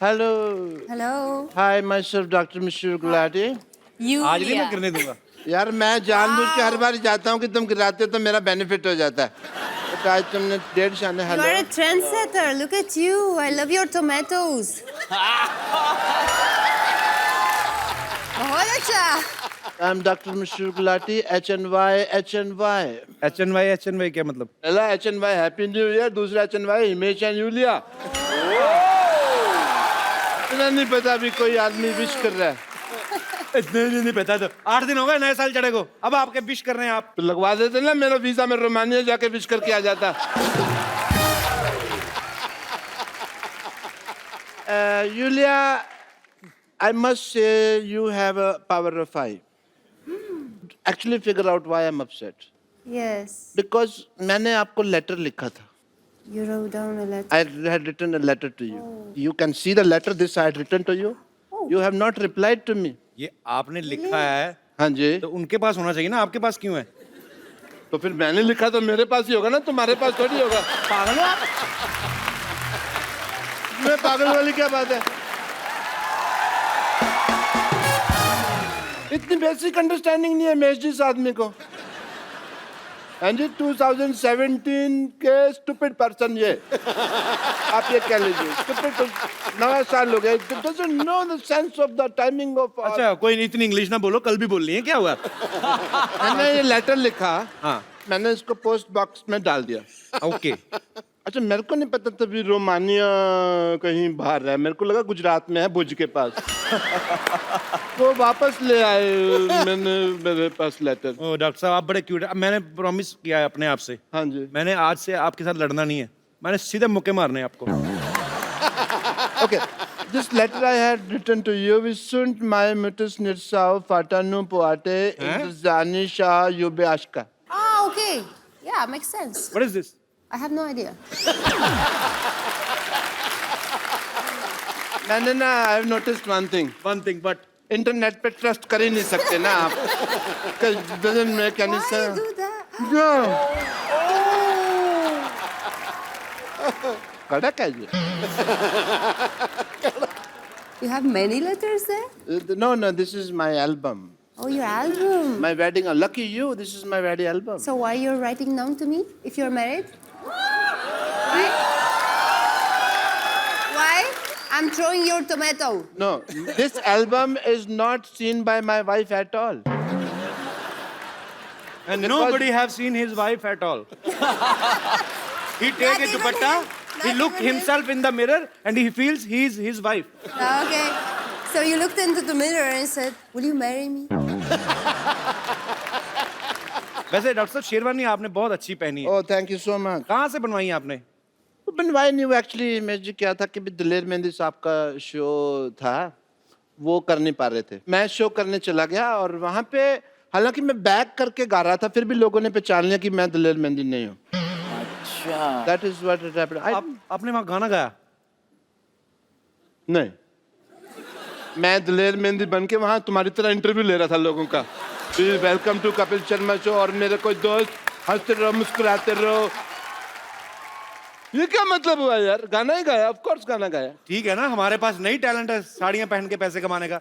Hello hello hi myself doctor Mishra Gulati. आज नहीं मैं करने दूंगा। यार मैं जानबूझ के हर बार जाता हूँ कि तुम गिराते हो तो मेरा बेनिफिट हो जाता है। तो आज तुमने 1.5 शाने You hello. are a trendsetter. Look at you. I love your tomatoes. बहुत अच्छा. I'm doctor Mishra Gulati HNY HNY। HNY क्या मतलब? पहला HNY हैप्पी न्यू ईयर, दूसरा HNY हिमेश एंड यूलिया। इतना नहीं पता अभी कोई आदमी विश कर रहा है इतने नहीं पता तो 8 दिन हो गए नए साल चढ़े को, अब आपके विश कर रहे हैं आप। तो लगवा देते ना, मेरा वीजा में रोमानिया जाके विश करके आ जाता। Yulia, I must say you have a power of 5. Actually figure out why I'm upset. Yes. Because मैंने आपको लेटर लिखा था। You wrote down a letter. I had written a letter to you. You can see the letter this I had written to you. You have not replied to me. ये आपने लिखा है हाँ जी। तो उनके पास होना चाहिए ना, आपके पास क्यों है? तो फिर मैंने लिखा तो मेरे पास ही होगा ना, तुम्हारे पास थोड़ी होगा। पागल हो आप? मैं पागल वाली क्या बात है? इतनी बेसिक अंडरस्टैंडिंग नहीं है मेश जी इस आदमी को। हाँ जी, 2017 के स्टूपिड पर्सन ये आप ये कह लीजिए। स्टूपिड नया साल हो गया, doesn't know the sense of the timing of अच्छा, कोई नहीं, इतनी इंग्लिश ना बोलो, कल भी बोल रही है, क्या हुआ? मैंने ये लेटर लिखा, हाँ, मैंने इसको पोस्ट बॉक्स में डाल दिया। ओके। अच्छा, मेरे को नहीं पता तभी रोमानिया कहीं बाहर है, मेरे को लगा गुजरात में है, भुज के पास। वो वापस ले आए मैंने मेरे पास लेटर। ओ डॉक्टर साहब आप बड़े क्यूट हैं। मैंने प्रॉमिस किया है अपने आप से, हाँ जी। मैंने आज से आपके साथ लड़ना नहीं है, मैंने सीधे मुक्के मारने हैं आपको। Okay, this letter I had written to you is sunt mai mutus nirsau fatanu poate indzani shah yube ashka. Ah, okay. Yeah, makes sense. What is this? I have no idea. मैंने ना I have noticed one thing. One thing, but internet पे trust कर ही नहीं सकते ना आप। Doesn't make any Why you sense. do that? No. कड़क है ये। You have many letters there? No, this is my album. Oh, your album. My wedding. Lucky you, this is my wedding album. So why you're writing down to me if you're married? Why? Why? I'm throwing your tomato. No, this album is not seen by my wife at all. and nobody have seen his wife at all. He take Not a even dupatta, him? he Not look even him? himself in the mirror and he feels he's his wife. Okay. So you looked into the mirror and said, "Will you marry me?" वैसे doctor साहब शेरवानी आपने बहुत अच्छी पहनी है। Oh, thank you so much. कहाँ से बनवाई है आपने? बनवाई नहीं हुआ एक्चुअली। मैं जी क्या था कि भी दिलेर मेहंदी साहब का शो था, वो कर नहीं पा रहे थे। मैं शो करने चला गया और वहाँ पे हालांकि मैं बैक करके गा रहा था, फिर भी लोगों ने पहचान लिया कि मैं दिलेर मेहंदी नहीं हूँ। अच्छा। That is what it happened. आपने वहाँ गाना गाया? नहीं, मैं दिलेर मेहंदी बन के वहाँ तुम्हारी तरह इंटरव्यू ले रहा था लोगों का। Please welcome to Kapil Sharma show और मेरे कोई दोस्त हंसते रहो मुस्कुराते रहो। ये क्या मतलब हुआ यार? गाना ही गाया, ऑफ कोर्स गाना गाया। ठीक है ना, हमारे पास नई टैलेंट है साड़ियाँ पहन के पैसे कमाने का।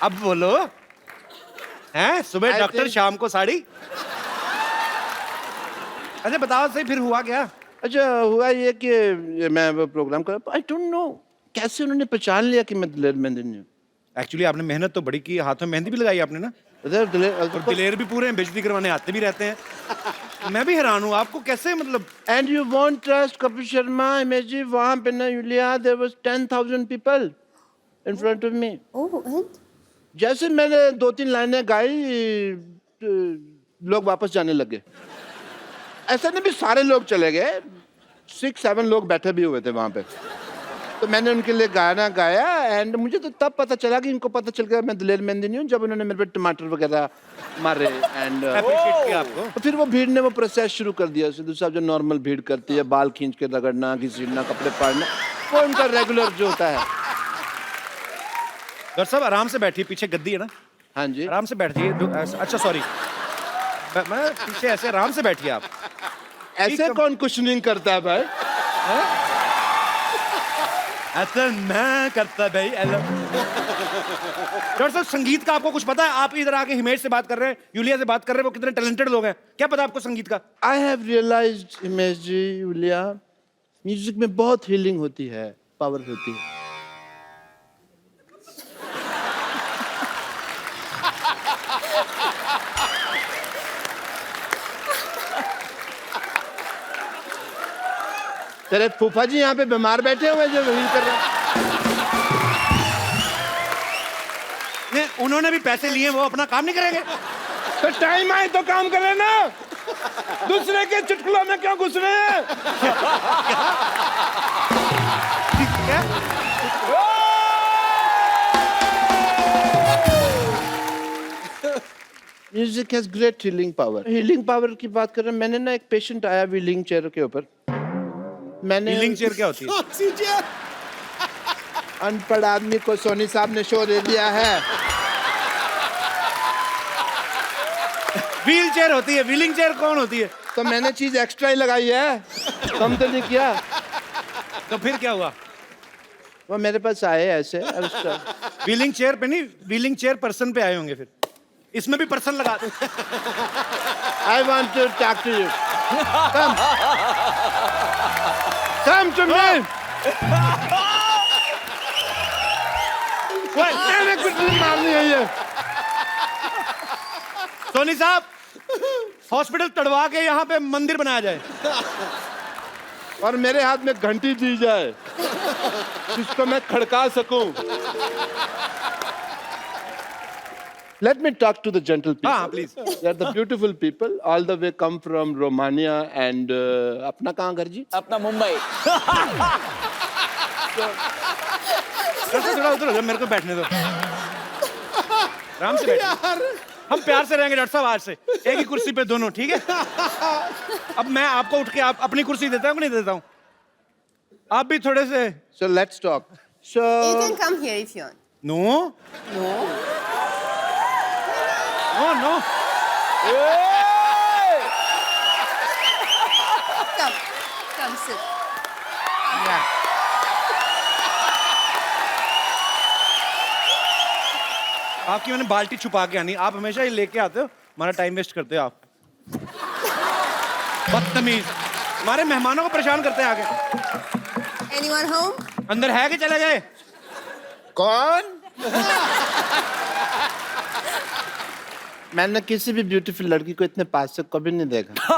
अब बोलो, हैं? सुबह I डॉक्टर think- शाम को साड़ी। अच्छा बताओ सही, फिर हुआ क्या? अच्छा हुआ ये कि ये मैं वो प्रोग्राम कर, आई डोंट नो कैसे उन्होंने पहचान लिया कि मैं दिलेर मेहंदी नहीं हूँ। एक्चुअली आपने मेहनत तो बड़ी की, हाथ में मेहंदी भी लगाई आपने ना, और दिलेर भी पूरे हैं, बेइज्जती करवाने आते भी रहते हैं। मैं भी हैरान हूँ, आपको कैसे मतलब। And you won't trust Kapil Sharma इमेजी, वहाँ पे ना यूलिया there was 10,000 people in front of me. Oh, and? जैसे मैंने 2-3 लाइनें गाई, लोग वापस जाने लगे। ऐसा नहीं भी सारे लोग चले गए, 6-7 लोग बैठे भी हुए थे वहाँ पे। तो मैंने उनके लिए गाना गाया एंड मुझे तो तब पता चला कि इनको पता चल गया मैं दिलेर मेहंदी नहीं हूँ जब उन्होंने मेरे पे टमाटर वगैरह मारे एंड अप्रिशिएट किया आपको। फिर वो भीड़ ने वो प्रोसेस शुरू कर दिया। सिद्धू साहब जो नॉर्मल भीड़ करती है, बाल खींच के रगड़ना, घसीटना, कपड़े फाड़ना, वो उनका रेगुलर जो होता है। डॉक्टर साहब आराम से बैठिए, पीछे गद्दी है ना, हाँ जी, आराम से बैठिए। अच्छा सॉरी, मैं पीछे ऐसे आराम से बैठिए आप। ऐसे कौन कुशनिंग करता है भाई? ऐसा मैं करता भाई डॉक्टर साहब, संगीत का आपको कुछ पता है? आप इधर आके हिमेश से बात कर रहे हैं, यूलिया से बात कर रहे हैं, वो कितने टैलेंटेड लोग हैं, क्या पता आपको संगीत का? I have realised Himesh ji, Yulia, music में बहुत हीलिंग होती है, पावर होती है। तेरे फूफा जी यहाँ पे बीमार बैठे हुए जो हील कर रहे हैं। नहीं, उन्होंने भी पैसे लिए, वो अपना काम नहीं करेंगे? तो टाइम आए तो काम करे ना, दूसरे के चुटकुलों में क्यों घुस रहे हैं? क्या? Music has great healing power. Healing power की बात कर रहे हैं, मैंने ना एक पेशेंट आया व्हीलिंग चेयर के ऊपर, मैंने व्हीलिंग चेयर क्या होती है? अनपढ़ आदमी को सोनी साहब ने शो दे दिया है। व्हील चेयर होती है, व्हीलिंग चेयर कौन होती है? तो मैंने चीज एक्स्ट्रा ही लगाई है, कम तो नहीं किया। तो फिर क्या हुआ? वो मेरे पास आए ऐसे। व्हीलिंग चेयर पे नहीं, व्हीलिंग चेयर पर्सन पे आए होंगे, फिर इसमें भी पर्सन लगा दो। I want to talk to you, come to me. मैंने कुछ नहीं मारनी है ये। सोनी साहब, हॉस्पिटल तड़वा के यहाँ पे मंदिर बनाया जाए और मेरे हाथ में घंटी दी जाए जिसको मैं खड़का सकूं। Let me talk to the gentle people. हाँ, please. They are the beautiful people, all the way come from Romania and अपना कहाँ घर जी? अपना मुंबई। थोड़ा उधर हो जाओ, मेरे को बैठने दो, आराम से बैठो। हम प्यार से रहेंगे डॉक्टर साहब, आज से एक ही कुर्सी पे दोनों, ठीक है? अब मैं आपको उठ के आप अपनी कुर्सी देता हूँ कि नहीं देता हूँ? आप भी थोड़े से। So let's talk. So You can come here if you want. No No. No no, Come sit. आपकी मैंने बाल्टी छुपा के आनी, आप हमेशा ये लेके आते हो, हमारा टाइम वेस्ट करते हो आप। बदतमीज, हमारे मेहमानों को परेशान करते हैं आगे। Anyone home? अंदर है कि चले गए? कौन? मैंने किसी भी ब्यूटीफुल लड़की को इतने पास से कभी नहीं देखा।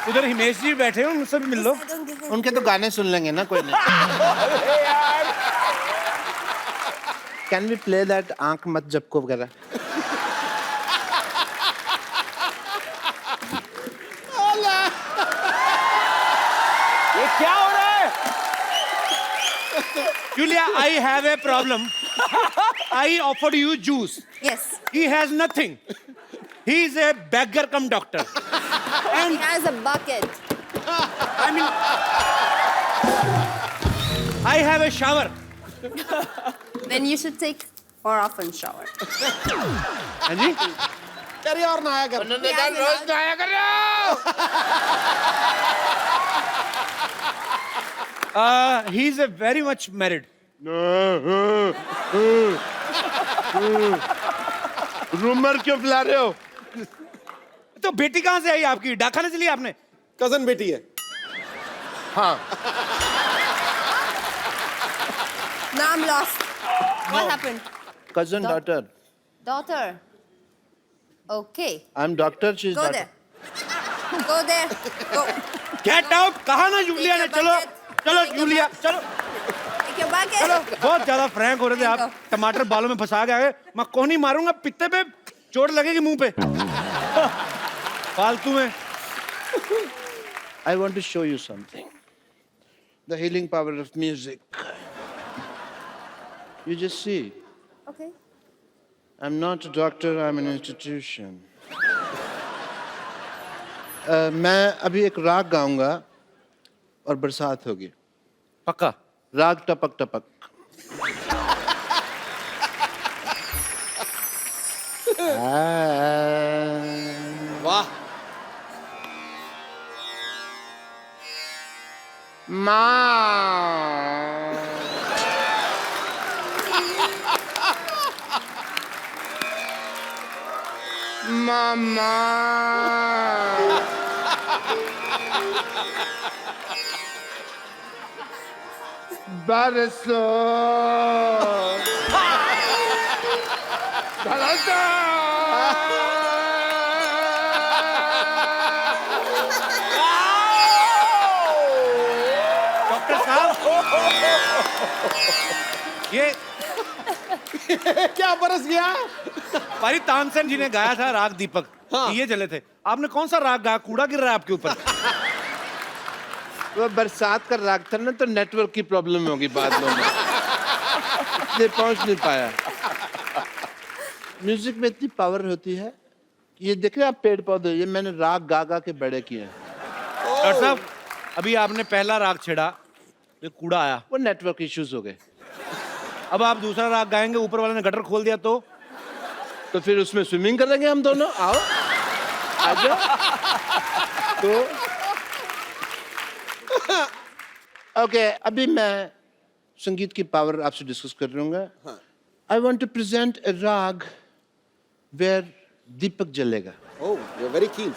उधर हिमेश जी बैठे हैं, उनसे भी मिल लो। I don't give a- उनके तो गाने सुन लेंगे ना, कोई नहीं। कैन वी प्ले दैट आंख मत झपको वगैरह? ये क्या हो रहा है? Julia, I have a problem. I offered you juice. Yes. He has nothing. He is a beggar cum doctor. He has a bucket. I mean, I have a shower. Then you should take more often shower. हाँ जी? तेरी और नहाया कर। He has enough. He is a very much married. Rumour क्यों फैला रहे हो? तो बेटी कहाँ से आई आपकी? डाका से ली आपने? कजन बेटी है। हाँ। Now I'm lost. What happened? Cousin daughter. Daughter. Okay. I'm doctor. She's Go daughter. there. Go there. Go. Get out! कहा ना यूलिया ने? Take your चलो bucket. चलो Take your यूलिया, चलो Take your bucket. चलो। बहुत ज्यादा फ्रैंक हो रहे थे आप, Thank टमाटर बालों में फंसा के आ गए। मैं कोहनी मारूंगा, पित्ते पे चोट लगेगी मुंह पे। फालतू में। I want to show you something. The healing power of music. You just see. Okay. I'm not a doctor, I'm an institution. मैं अभी एक राग गाऊंगा और बरसात होगी। पक्का? राग टपक टपक। वाह। माँ मामा बरसो डॉक्टर साहब ये क्या बरस गया? भाई तानसेन जी ने गाया था राग दीपक, हाँ। ये चले थे। आपने कौन सा राग गाया? कूड़ा गिर रहा है आपके ऊपर। वो बरसात का राग था ना, तो नेटवर्क की प्रॉब्लम होगी बादलों में, इसलिए पहुंच नहीं पाया। म्यूजिक में इतनी पावर होती है कि ये देख रहे हैं आप पेड़ पौधे, ये मैंने राग गा गा के बड़े किए हैं। डॉक्टर साहब अभी आपने पहला राग छेड़ा, ये कूड़ा आया, वो नेटवर्क इश्यूज हो गए, अब आप दूसरा राग गाएंगे, ऊपर वाले ने गटर खोल दिया तो तो फिर उसमें स्विमिंग करेंगे हम दोनों। आओ आ जाओ। तो ओके, अभी मैं संगीत की पावर आपसे डिस्कस कर रहूंगा। आई वॉन्ट टू प्रेजेंट ए राग वेयर दीपक जलेगा। Oh, you're very keen.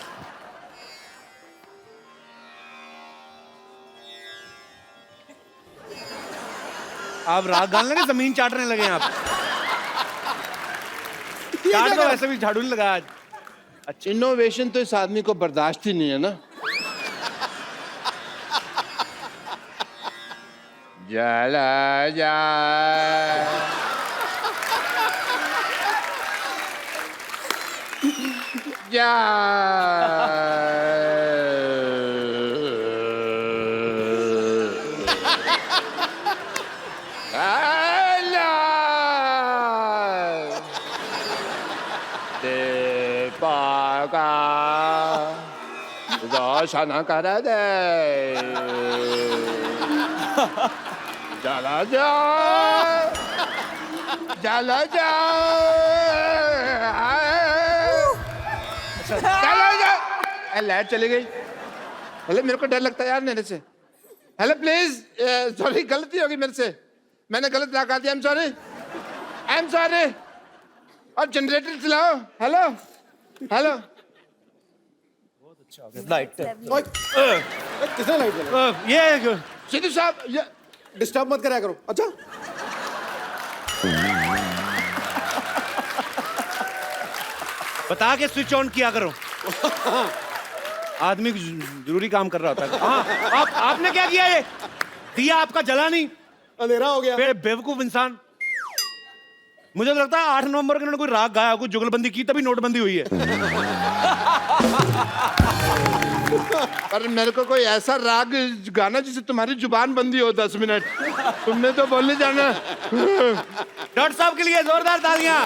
आप राग गाने लगे, जमीन चाटने लगे आप। चाट तो वैसे भी झाड़ू नहीं लगा आज। अच्छा, इनोवेशन तो इस आदमी को बर्दाश्त ही नहीं है ना। जला जा जा रोशन कर दे जला जा जला जा चला जा। लाइट चली गई। हेलो, मेरे को डर लगता है यार मेरे से। हेलो प्लीज, सॉरी, गलती होगी मेरे से, मैंने गलत लगा दिया। I am sorry. और जनरेटर चलाओ। Hello hello. लाइट ओए, किसने लाइट जलाई? ये सिद्धू साहब, ये डिस्टर्ब मत कराया करो। अच्छा, बता के स्विच ऑन किया करो। आदमी जरूरी काम कर रहा होता है। हाँ, आपने क्या किया? ये दिया आपका जला नहीं, अंधेरा हो गया। बेवकूफ इंसान। मुझे तो लगता है 8 नवंबर को इन्होंने कोई राग गाया, कोई जुगलबंदी की, तभी नोटबंदी हुई है। पर मेरे को कोई ऐसा राग गाना जिससे तुम्हारी जुबान बंदी हो 10 मिनट। तुमने तो बोलने जाना। डॉक्टर साहब के लिए जोरदार तालियां।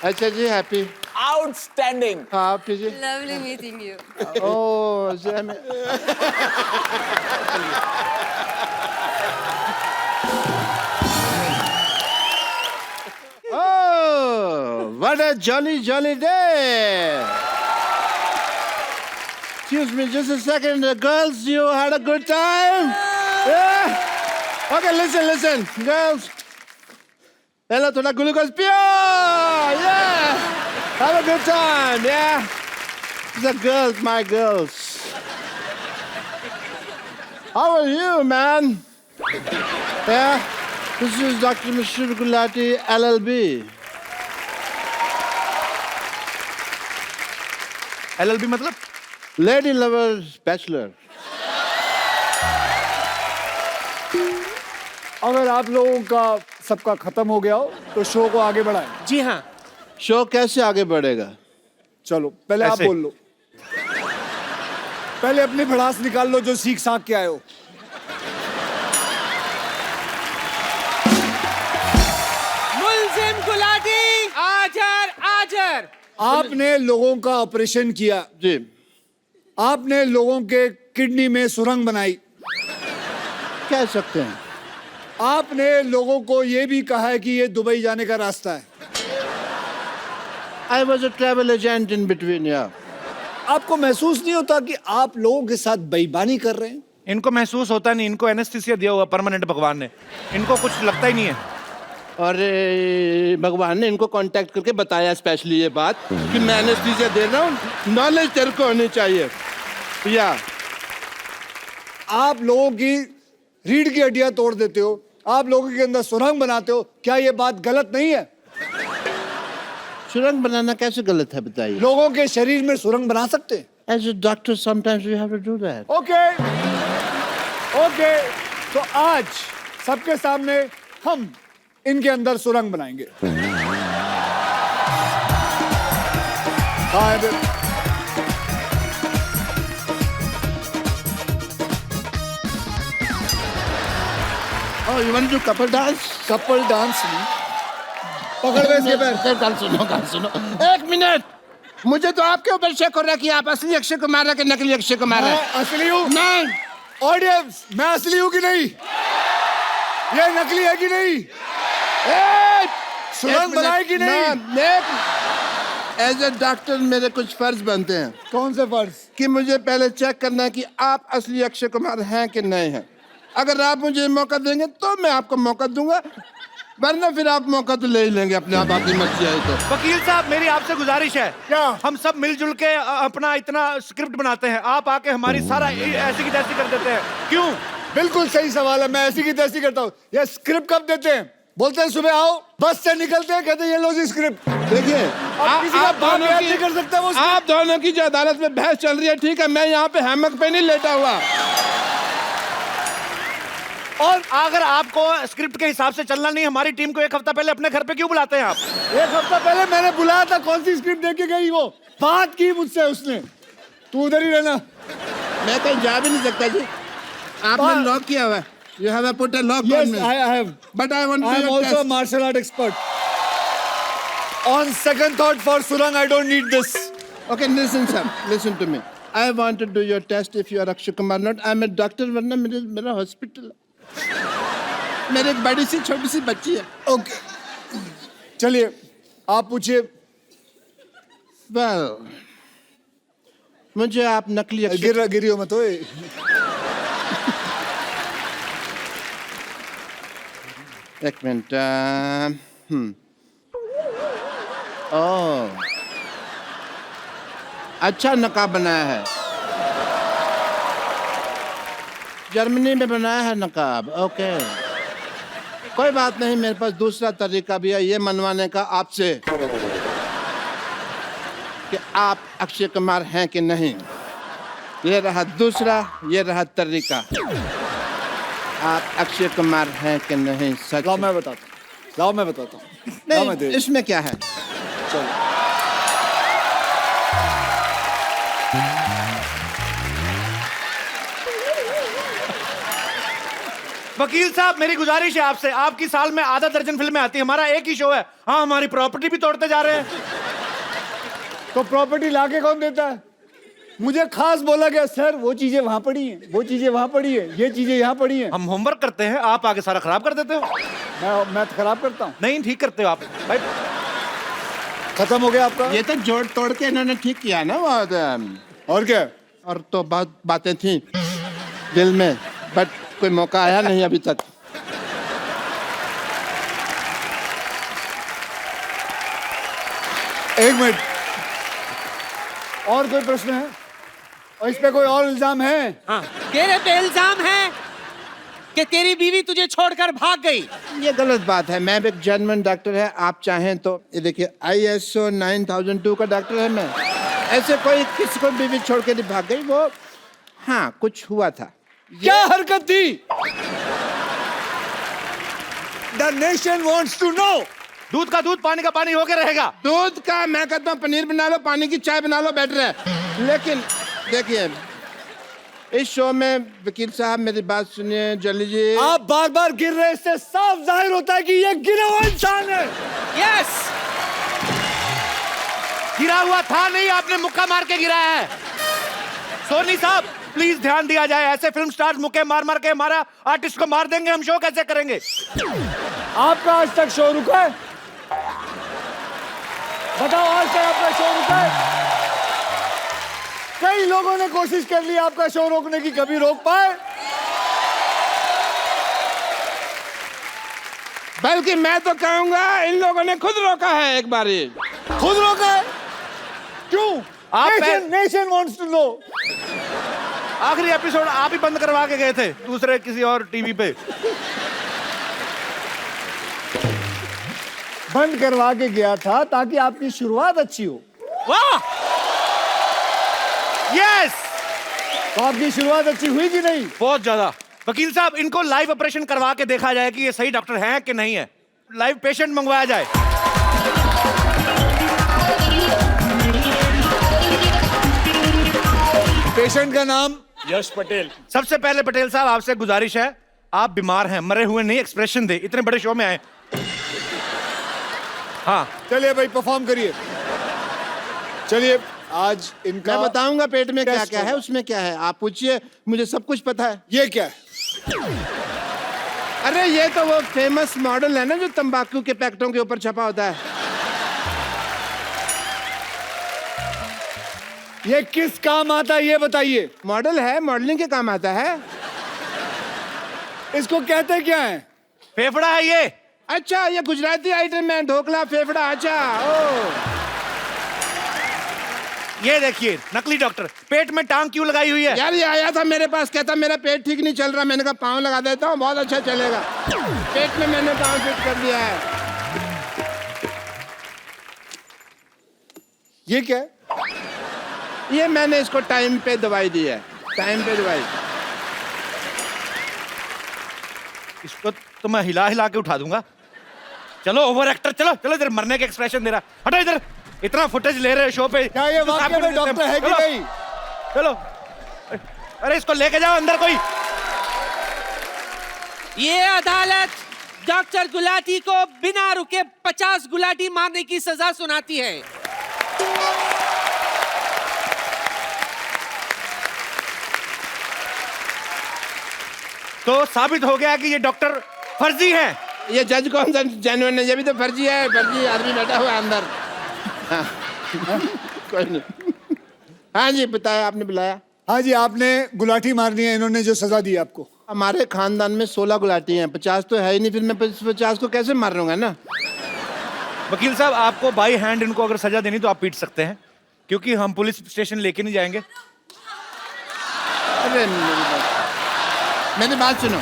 अच्छा जी, हैप्पी। Outstanding. हाँ आप जी। Lovely meeting you. Oh Oh, what a jolly, jolly day! Excuse me, just a second. Girls, you had a good time? Yeah? Okay, listen, girls. Hello, thoda glucose pure! Yeah! Have a good time, yeah? These are girls, my girls. How are you, man? Yeah? This is Dr. Mashur Gulati, LLB. LLB मतलब? Lady Lover Bachelor. अगर आप लोगों का सबका खत्म हो गया हो तो शो को आगे बढ़ाएं। जी हाँ। शो कैसे आगे बढ़ेगा? चलो पहले आप ऐसे। बोल लो। पहले अपनी भड़ास निकाल लो जो सीख साख के आए हो। मुल्जिम गुलाटी आजर आजर। आपने लोगों का ऑपरेशन किया, जी। आपने लोगों के किडनी में सुरंग बनाई, कह सकते हैं। आपने लोगों को ये भी कहा है कि ये दुबई जाने का रास्ता है। I was a travel agent in between, yeah. आपको महसूस नहीं होता कि आप लोगों के साथ बेईमानी कर रहे हैं? इनको महसूस होता नहीं, इनको एनेस्थीसिया दिया हुआ परमानेंट भगवान ने, इनको कुछ लगता ही नहीं है। और भगवान ने इनको कांटेक्ट करके बताया स्पेशली ये बात कि मैं एनेस्थीसिया दे रहा हूँ, नॉलेज तेरे को होनी चाहिए। या आप लोगों की रीढ़ की हड्डियां तोड़ देते हो, आप लोगों के अंदर सुरंग बनाते हो, क्या ये बात गलत नहीं है? सुरंग बनाना कैसे गलत है बताइए? लोगों के शरीर में सुरंग बना सकते हैं। As a doctor, sometimes we have to do that. Okay, तो आज सबके सामने हम इनके अंदर सुरंग बनाएंगे। हाँ, Oh, you want to do couple dance? Couple dance नहीं, पकड़ में इसके पैर। गाल सुनो। एक मिनट, मुझे तो आपके ऊपर शक हो रहा है कि आप असली अक्षय कुमार है कि नकली अक्षय कुमार है। मैं असली हूँ। नहीं, ऑडियंस, मैं असली हूँ कि नहीं? ये नकली है कि नहीं? सुरंग बनाए कि नहीं? एज ए डॉक्टर मेरे कुछ फर्ज बनते हैं कौन से फर्ज? कि मुझे पहले चेक करना है कि आप असली अक्षय कुमार हैं कि नहीं हैं। अगर आप मुझे मौका देंगे तो मैं आपको मौका दूंगा, वरना फिर आप मौका तो ले ही लेंगे अपने आप, आपकी मर्जी आई तो। वकील साहब, मेरी आपसे गुजारिश है, क्या? हम सब मिलजुल के अपना इतना स्क्रिप्ट बनाते हैं, आप आके हमारी सारा ऐसी की तैसी कर देते हैं, क्यों? बिल्कुल सही सवाल है, मैं ऐसी की तैसी करता हूँ। ये स्क्रिप्ट कब देते हैं? बोलते हैं सुबह आओ, बस से निकलते हैं, कहते हैं ये लो जी स्क्रिप्ट। देखिए, किसी का बाप याद नहीं कर सकता वो। आप दोनों की जो अदालत में बहस चल रही है, ठीक है, मैं यहाँ पे हैमक पे नहीं लेटा हुआ। और अगर आपको स्क्रिप्ट के हिसाब से चलना नहीं, हमारी टीम को एक हफ्ता पहले अपने घर पे क्यों बुलाते हैं आप? एक हफ्ता पहले मैंने बुलाया था, कौन सी स्क्रिप्ट देके गई? वो बात की मुझसे उसने, तू उधर ही रहना। मैं कहीं जा भी नहीं सकता जी, आपने लॉक किया हुआ है। You have put a lock on Yes, me. I have. But I want to I do am your also a test. martial art expert. On second thought, for Surang, I don't need this. Okay, listen, sir. Listen to me. I want to do your test if you are Akshay Kumar not. I'm a doctor, वरना मेरा hospital है। मेरे एक बड़ी सी छोटी सी बच्ची है। Okay. चलिए, आप पूछिए। Well, मुझे आप नकली अक्षय गिरियो मत ओए। एक मिनट। ओह, अच्छा नकाब बनाया है, जर्मनी में बनाया है नकाब। ओके, कोई बात नहीं, मेरे पास दूसरा तरीका भी है ये मनवाने का आपसे कि आप अक्षय कुमार हैं कि नहीं। ये रहा दूसरा, ये रहा तरीका। आप अक्षय कुमार हैं कि नहीं? सच? लाओ मैं बताता हूँ। लाओ मैं बताता हूँ। लाओ मैं नहीं, दे। इसमें क्या है? चलो। वकील साहब, मेरी गुजारिश है आपसे, आपकी साल में आधा दर्जन फिल्में आती है, हमारा एक ही शो है। हाँ, हमारी प्रॉपर्टी भी तोड़ते जा रहे हैं। तो प्रॉपर्टी लाके कौन देता है? मुझे खास बोला गया, सर वो चीजें वहां पड़ी हैं, वो चीजें वहां पड़ी है, ये चीजें यहाँ पड़ी हैं। हम होमवर्क करते हैं, आप आगे सारा खराब कर देते हो। मैं तो खराब करता हूँ? नहीं, ठीक करते हो आप भाई। खत्म हो गया आपका? ये तो जोड़ तोड़ के इन्होंने ठीक किया ना वो। और क्या? और तो बहुत बातें थी दिल में, बट कोई मौका आया नहीं अभी तक। एक मिनट, और कोई प्रश्न है? और इस पे कोई और इल्जाम है? हाँ, तेरे पे इल्जाम है कि तेरी बीवी तुझे छोड़कर भाग गई। ये गलत बात है, मैं भी एक जर्मन डॉक्टर है। आप चाहें तो ये देखिए, ISO 9002 का डॉक्टर है मैं। ऐसे कोई किसी को बीवी छोड़ के नहीं भाग गई वो। हाँ, कुछ हुआ था। क्या हरकत थी? The nation wants to know. दूध का दूध, पानी का पानी होके रहेगा। दूध का मैं कहता हूँ पनीर बना लो, पानी की चाय बना लो, बेटर है। लेकिन देखिए, इस शो में वकील साहब मेरी बात सुनिए, जल्दी जी। आप बार बार गिर रहे, इससे साफ जाहिर होता है कि ये गिरा हुआ इंसान है। यस, गिरा हुआ था नहीं, आपने मुक्का मार के गिराया है। सोनी साहब, प्लीज ध्यान दिया जाए, ऐसे फिल्म स्टार मुक्के मार मार के हमारा आर्टिस्ट को मार देंगे, हम शो कैसे करेंगे? आपका आज तक शो रुका है? बताओ, आज तक आपका शो रुका है? कई लोगों ने कोशिश कर ली आपका शो रोकने की, कभी रोक पाए? बल्कि मैं तो कहूंगा इन लोगों ने खुद रोका है एक बारी। खुद रोका है? क्यों? आप नेशन वांट्स टू नो। आखिरी एपिसोड आप ही बंद करवा के गए थे दूसरे किसी और टीवी पे। बंद करवा के गया था ताकि आपकी शुरुआत अच्छी हो। वाह, यस, तो आपकी शुरुआत अच्छी हुई कि नहीं? बहुत ज्यादा। वकील साहब, इनको लाइव ऑपरेशन करवा के देखा जाए कि ये सही डॉक्टर हैं कि नहीं है। लाइव पेशेंट मंगवाया जाए। पेशेंट का नाम? यश पटेल। सबसे पहले पटेल साहब, आपसे गुजारिश है, आप बीमार हैं, मरे हुए नहीं, एक्सप्रेशन दे, इतने बड़े शो में आए। हाँ, चलिए भाई, परफॉर्म करिए। चलिए, आज इनका मैं बताऊंगा पेट में क्या टेस्ट क्या है, होगा। उसमें क्या है, आप पूछिए, मुझे सब कुछ पता है। ये क्या है? अरे ये तो वो फेमस मॉडल है ना जो तंबाकू के पैकेटों के ऊपर छपा होता है। ये किस काम आता है ये बताइए। मॉडल है, मॉडलिंग के काम आता है। इसको कहते क्या है? फेफड़ा है ये। अच्छा, ये गुजराती आइटम है, ढोकला फेफड़ा। अच्छा, ओ ये देखिए, नकली डॉक्टर पेट में टांग क्यों लगाई हुई है? यार, ये आया था मेरे पास, कहता मेरा पेट ठीक नहीं चल रहा। मैंने कहा पाँव लगा देता हूँ, बहुत अच्छा चलेगा। पेट में मैंने पाँव फिट कर दिया है। ये क्या है? ये मैंने इसको टाइम पे दवाई दी है, टाइम पे दवाई। इसको तो मैं हिला हिला के उठा दूंगा। चलो ओवर एक्टर, चलो चलो, इधर मरने के एक्सप्रेशन दे रहा। हटो इधर, इतना फुटेज ले रहे शो पे। क्या ये वाकई में डॉक्टर है कि चलो, नहीं? चलो, अरे इसको लेके जाओ अंदर कोई। ये अदालत डॉक्टर गुलाटी को बिना रुके 50 गुलाटी मारने की सजा सुनाती है। तो साबित हो गया कि ये डॉक्टर फर्जी है। ये जज कौन सा जेन्युइन है? ये भी तो फर्जी है, फर्जी आदमी बैठा हुआ है अंदर। हाँ। कोई नहीं। हाँ जी, बताया, आपने बुलाया। हाँ जी, आपने गुलाटी मारनी है, इन्होंने जो सजा दी आपको। हमारे खानदान में 16 गुलाटी हैं, 50 तो है ही नहीं, फिर मैं 50 को कैसे मार लूंगा ना। वकील साहब, आपको बाई हैंड इनको अगर सजा देनी तो आप पीट सकते हैं, क्योंकि हम पुलिस स्टेशन लेके नहीं जाएंगे। अरे मेरी बात सुनो।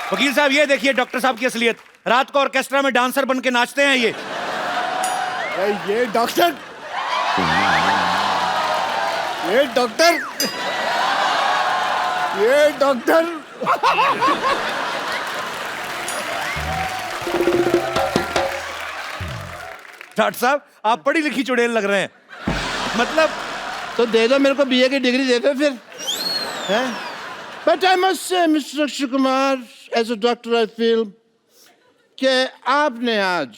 वकील साहब, ये देखिए डॉक्टर साहब की असलियत। रात को ऑर्केस्ट्रा में डांसर बन के नाचते हैं ये। ये डॉक्टर, ये डॉक्टर, ये डॉक्टर। डॉक्टर साहब, आप पढ़ी लिखी चुड़ैल लग रहे हैं। मतलब तो दे दो मेरे को, बीए की डिग्री दे दो फिर। But I must say mister Akshay Kumar, as a doctor I feel कि आपने आज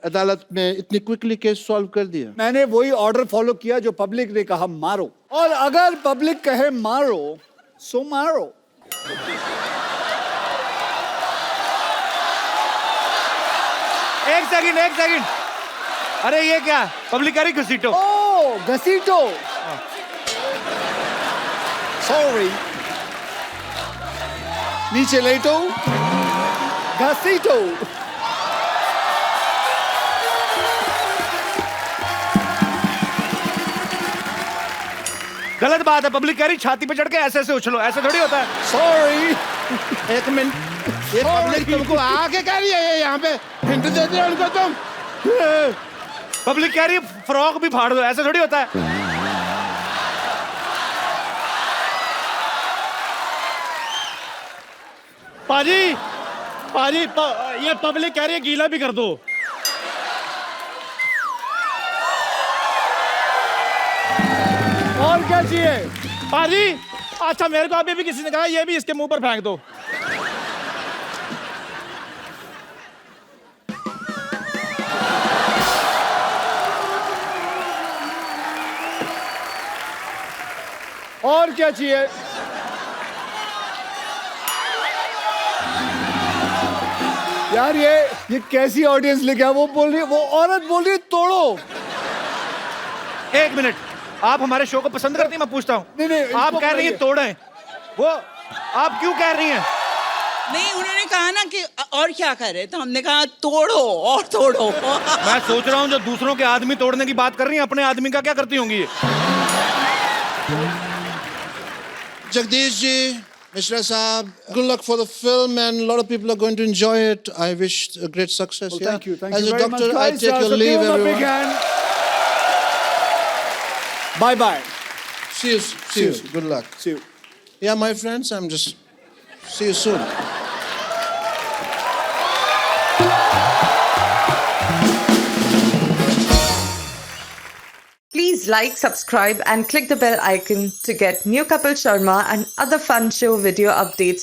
अदालत में इतनी क्विकली केस सॉल्व कर दिया। मैंने वही ऑर्डर फॉलो किया जो पब्लिक ने कहा मारो, और अगर पब्लिक कहे मारो सो मारो। एक सेकंड। अरे ये क्या, पब्लिक कह रही घसीटो। ओ घसीटो, सॉरी, नीचे लेटो, घसीटो। गलत बात है, पब्लिक कह रही छाती पे चढ़ के ऐसे ऐसे उछलो, ऐसे थोड़ी होता है। सॉरी, एक मिनट, ये पब्लिक तुमको आके कह रही है, यहाँ पे हिंट देते हो उनको तुम। पब्लिक कह रही है फ्रॉक भी फाड़ दो, ऐसा थोड़ी होता है। पाजी पाजी ये पब्लिक कह रही है गीला भी कर दो। और क्या चाहिए? पाजी अच्छा मेरे को अभी भी किसी ने कहा ये भी इसके मुंह पर फेंक दो। और क्या चाहिए? यार ये कैसी ऑडियंस लेके आ? वो बोल रही है, वो औरत बोल रही है तोड़ो। एक मिनट, आप हमारे शो को पसंद करती हैं? मैं पूछता हूँ। नहीं, आप इसको कह रही हैं बताइए। तोड़ें, वो आप क्यों कह रही हैं? नहीं उन्होंने कहा ना कि और क्या करे, तो हमने कहा तोड़ो और तोड़ो। मैं सोच रहा हूँ जो दूसरों के आदमी तोड़ने की बात कर रही हैं, अपने आदमी का क्या करती होंगी ये? Jagdish ji, Mishra Saab, good luck for the film, and a lot of people are going to enjoy it. I wish a great success. Well, yeah? thank you As a very doctor, much, I guys. take your So leave, give him a big everyone. hand. Bye bye. See you. See you. Good luck. See you. Yeah, my friends, I'm just. See you soon. Please like, subscribe and click the bell icon to get new Kapil Sharma and other fun show video updates